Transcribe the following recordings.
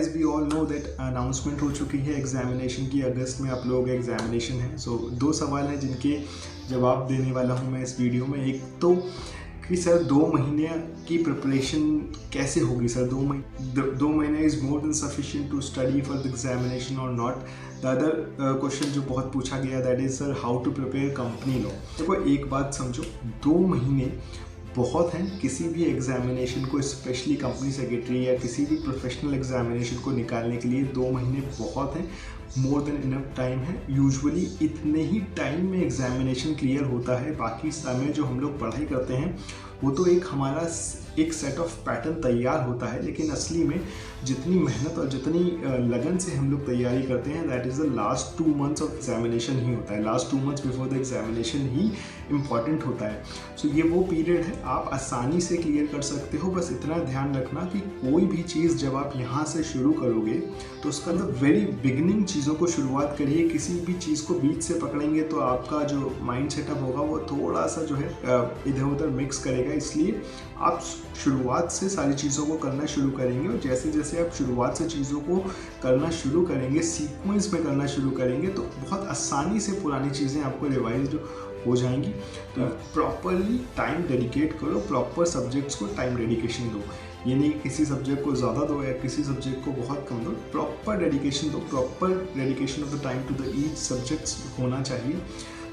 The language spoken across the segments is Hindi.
Guys we all know that announcement हो चुकी है एग्जामिनेशन की, अगस्त में आप लोगों का एग्जामिनेशन है। सो 2 सवाल हैं जिनके जवाब देने वाला हूँ मैं इस वीडियो में। एक तो कि सर 2 महीने की प्रिपरेशन कैसे होगी सर, 2 महीने is more than sufficient to study for the examination और नॉट। द अदर क्वेश्चन जो बहुत पूछा गया that is sir how to prepare company law. देखो एक बात समझो, 2 महीने बहुत हैं किसी भी एग्जामिनेशन को, स्पेशली कंपनी सेक्रेटरी या किसी भी प्रोफेशनल एग्जामिनेशन को निकालने के लिए 2 महीने बहुत हैं, मोर देन इनफ टाइम है। यूजुअली इतने ही टाइम में एग्जामिनेशन क्लियर होता है। बाकी समय जो हम लोग पढ़ाई करते हैं वो तो एक हमारा एक सेट ऑफ पैटर्न तैयार होता है, लेकिन असली में जितनी मेहनत और जितनी लगन से हम लोग तैयारी करते हैं that is the last 2 months of examination ही होता है। Last 2 months before the examination ही इम्पॉर्टेंट होता है। सो ये वो पीरियड है, आप आसानी से क्लियर कर सकते हो। बस इतना ध्यान रखना कि कोई भी चीज़ जब आप यहाँ से शुरू करोगे तो उसका द वेरी बिगिनिंग चीज़ों को शुरुआत करिए। किसी भी चीज़ को बीच से पकड़ेंगे तो आपका जो माइंड सेटअप होगा वो थोड़ा सा जो है इधर उधर मिक्स करेगा। इसलिए आप शुरुआत से सारी चीज़ों को करना शुरू करेंगे, और जैसे जैसे आप शुरुआत से चीज़ों को करना शुरू करेंगे, सीक्वेंस में करना शुरू करेंगे, तो बहुत आसानी से पुरानी चीज़ें आपको रिवाइज हो जाएंगी। तो प्रॉपरली टाइम डेडिकेट करो, प्रॉपर सब्जेक्ट्स को टाइम डेडिकेशन दो। ये नहीं किसी सब्जेक्ट को ज़्यादा दो या किसी सब्जेक्ट को बहुत कम दो, प्रॉपर डेडिकेशन दो। Proper dedication of the time to the each subjects होना चाहिए।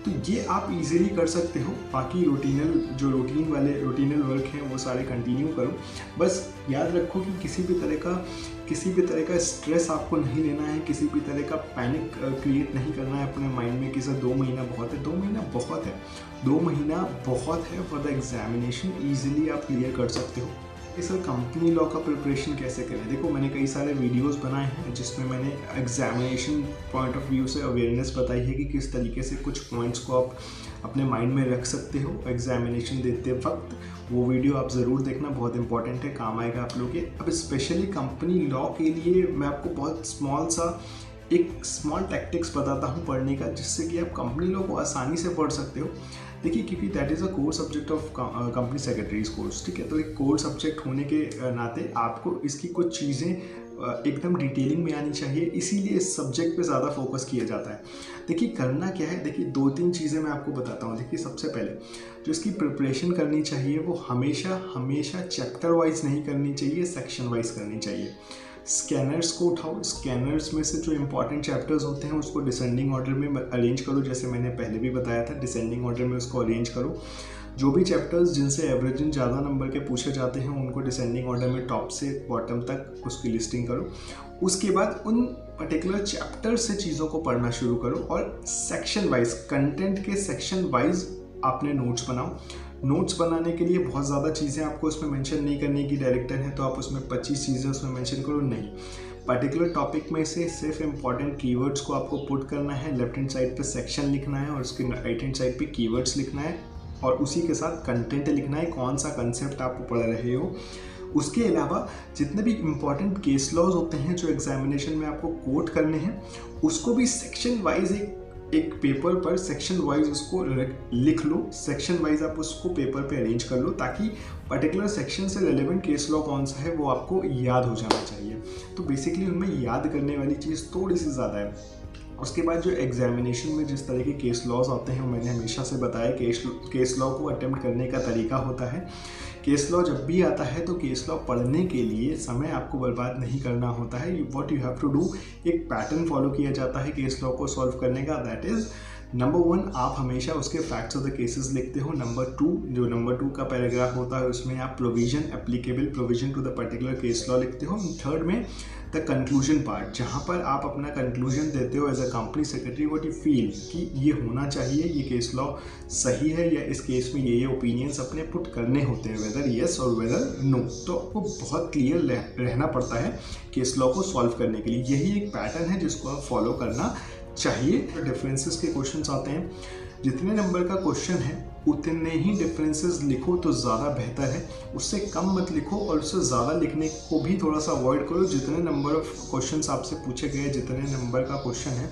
तो ये आप इजीली कर सकते हो। बाकी रूटीनल वर्क हैं वो सारे कंटिन्यू करो। बस याद रखो कि किसी भी तरह का स्ट्रेस आपको नहीं लेना है, किसी भी तरह का पैनिक क्रिएट नहीं करना है अपने माइंड में कि सर 2 महीना बहुत है। 2 महीना बहुत है, 2 महीना बहुत है फॉर द एग्जामिनेशन। ईजिली आप क्लियर कर सकते हो। सर कंपनी लॉ का प्रिपरेशन कैसे करें? देखो मैंने कई सारे वीडियोस बनाए हैं जिसमें मैंने एग्जामिनेशन पॉइंट ऑफ व्यू से अवेयरनेस बताई है कि किस तरीके से कुछ पॉइंट्स को आप अपने माइंड में रख सकते हो एग्जामिनेशन देते वक्त। वो वीडियो आप ज़रूर देखना, बहुत इंपॉर्टेंट है, काम आएगा आप लोग के। अब स्पेशली कंपनी लॉ के लिए मैं आपको बहुत स्मॉल टैक्टिक्स बताता हूँ पढ़ने का, जिससे कि आप कंपनी लॉ को आसानी से पढ़ सकते हो। देखिए क्योंकि that is a core subject of company secretaries course, ठीक है। तो एक कोर सब्जेक्ट होने के नाते आपको इसकी कुछ चीज़ें एकदम डिटेलिंग में आनी चाहिए, इसीलिए इस सब्जेक्ट पे ज़्यादा फोकस किया जाता है। देखिए करना क्या है, देखिए 2-3 चीज़ें मैं आपको बताता हूँ। देखिए सबसे पहले जो इसकी प्रिपरेशन करनी चाहिए वो हमेशा चैप्टर वाइज नहीं करनी चाहिए, सेक्शन वाइज करनी चाहिए। स्कैनर्स को उठाओ, स्कैनर्स में से जो इंपॉर्टेंट चैप्टर्स होते हैं उसको डिसेंडिंग ऑर्डर में अरेंज करो, जैसे मैंने पहले भी बताया था। डिसेंडिंग ऑर्डर में उसको अरेंज करो। जो भी चैप्टर्स जिनसे एवरेजिंग ज़्यादा नंबर के पूछे जाते हैं उनको डिसेंडिंग ऑर्डर में टॉप से बॉटम तक उसकी लिस्टिंग करो। उसके बाद उन पर्टिकुलर चैप्टर से चीज़ों को पढ़ना शुरू करो, और सेक्शन वाइज, कंटेंट के सेक्शन वाइज आपने नोट्स बनाओ। नोट्स बनाने के लिए बहुत ज़्यादा चीज़ें आपको उसमें मेंशन नहीं करनी कि डायरेक्टर है तो आप उसमें 25 चीज़ें उसमें मेंशन करो, नहीं। पर्टिकुलर टॉपिक में से सिर्फ इंपॉर्टेंट कीवर्ड्स को आपको पुट करना है। लेफ्ट हैंड साइड पे सेक्शन लिखना है और उसके राइट हैंड साइड पे कीवर्ड्स लिखना है, और उसी के साथ कंटेंट लिखना है, कौन सा कंसेप्ट आप पढ़ रहे हो। उसके अलावा जितने भी इम्पॉर्टेंट केस लॉज होते हैं जो एग्जामिनेशन में आपको कोट करने हैं, उसको भी सेक्शन वाइज एक पेपर पर सेक्शन वाइज उसको लिख लो। सेक्शन वाइज आप उसको पेपर पे अरेंज कर लो, ताकि पर्टिकुलर सेक्शन से रेलेवेंट केस लॉ कौन सा है वो आपको याद हो जाना चाहिए। तो बेसिकली उनमें याद करने वाली चीज़ थोड़ी सी ज़्यादा है। उसके बाद जो एग्जामिनेशन में जिस तरह के केस लॉज आते हैं, मैंने हमेशा से बताया केस लॉ को अटेम्प्ट करने का तरीका होता है। केस लॉ जब भी आता है तो केस लॉ पढ़ने के लिए समय आपको बर्बाद नहीं करना होता है। What you have to do, एक पैटर्न फॉलो किया जाता है केस लॉ को सॉल्व करने का। दैट इज़ नंबर 1, आप हमेशा उसके फैक्ट्स ऑफ द केसेस लिखते हो। नंबर 2 का पैराग्राफ होता है उसमें आप provision, applicable provision to the particular case law लिखते हो। थर्ड में द कंक्लूजन पार्ट, जहाँ पर आप अपना कंक्लूजन देते हो as a company secretary, what you feel कि ये होना चाहिए, ये केस लॉ सही है, या इस केस में ये ओपिनियंस अपने पुट करने होते हैं, वेदर येस और वेदर नो। तो आपको बहुत क्लियर रहना पड़ता है केस लॉ को सॉल्व करने के लिए। यही एक पैटर्न है जिसको आप फॉलो करना चाहिए। डिफरेंसेस के क्वेश्चंस आते हैं, जितने नंबर का क्वेश्चन है उतने ही डिफरेंसेस लिखो तो ज़्यादा बेहतर है। उससे कम मत लिखो और उससे ज़्यादा लिखने को भी थोड़ा सा अवॉइड करो। जितने नंबर ऑफ क्वेश्चंस आपसे पूछे गए, जितने नंबर का क्वेश्चन है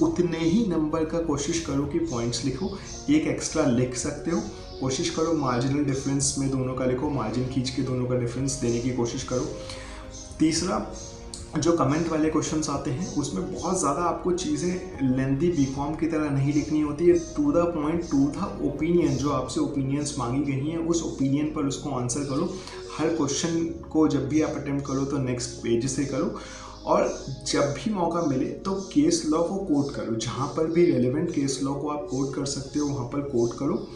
उतने ही नंबर का कोशिश करो कि पॉइंट्स लिखो। एक एक्स्ट्रा लिख सकते हो, कोशिश करो मार्जिनल डिफरेंस में दोनों का लिखो, मार्जिन खींच के दोनों का डिफरेंस देने की कोशिश करो। तीसरा, जो कमेंट वाले क्वेश्चंस आते हैं उसमें बहुत ज़्यादा आपको चीज़ें लेंदी बीकॉम की तरह नहीं लिखनी होती है। To the point, to the opinion, जो आपसे ओपिनियंस मांगी गई हैं उस ओपिनियन पर उसको आंसर करो। हर क्वेश्चन को जब भी आप अटेम्प्ट करो तो नेक्स्ट पेज से करो, और जब भी मौका मिले तो केस लॉ को कोट करो। जहाँ पर भी रेलेवेंट केस लॉ को आप कोट कर सकते हो वहाँ पर कोट करो।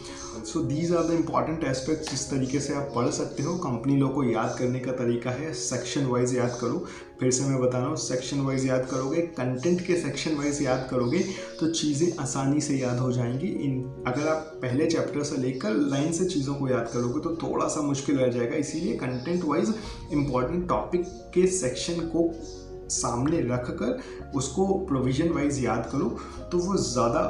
So these are the important aspects जिस तरीके से आप पढ़ सकते हो। कंपनी लॉ को याद करने का तरीका है सेक्शन वाइज याद करो। फिर से मैं बता रहा हूँ, सेक्शन वाइज याद करोगे, कंटेंट के सेक्शन वाइज याद करोगे तो चीज़ें आसानी से याद हो जाएंगी। अगर आप पहले चैप्टर से लेकर लाइन से चीज़ों को याद करोगे तो थोड़ा सा मुश्किल रह जाएगा। इसीलिए कंटेंट वाइज इम्पॉर्टेंट टॉपिक के सेक्शन को सामने रख कर उसको प्रोविजन वाइज याद करो तो वो ज़्यादा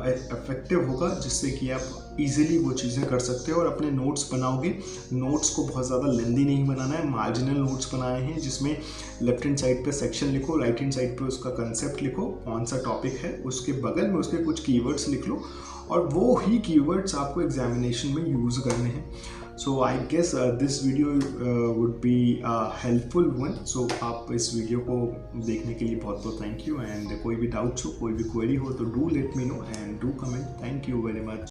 इफेक्टिव होगा, जिससे कि आप इजीली वो चीज़ें कर सकते हो। और अपने नोट्स बनाओगे, नोट्स को बहुत ज़्यादा लेंदी नहीं बनाना है। मार्जिनल नोट्स बनाए हैं जिसमें लेफ्ट हैंड साइड पे सेक्शन लिखो, राइट हैंड साइड पे उसका कंसेप्ट लिखो, कौन सा टॉपिक है, उसके बगल में उसके कुछ कीवर्ड्स लिख लो, और वो ही कीवर्ड्स आपको एग्जामिनेशन में यूज़ करने हैं। So I guess this video would be helpful one. So आप इस वीडियो को देखने के लिए बहुत बहुत थैंक यू। एंड कोई भी डाउट्स हो, कोई भी क्वेरी हो तो do let me know and do comment. Thank you very much.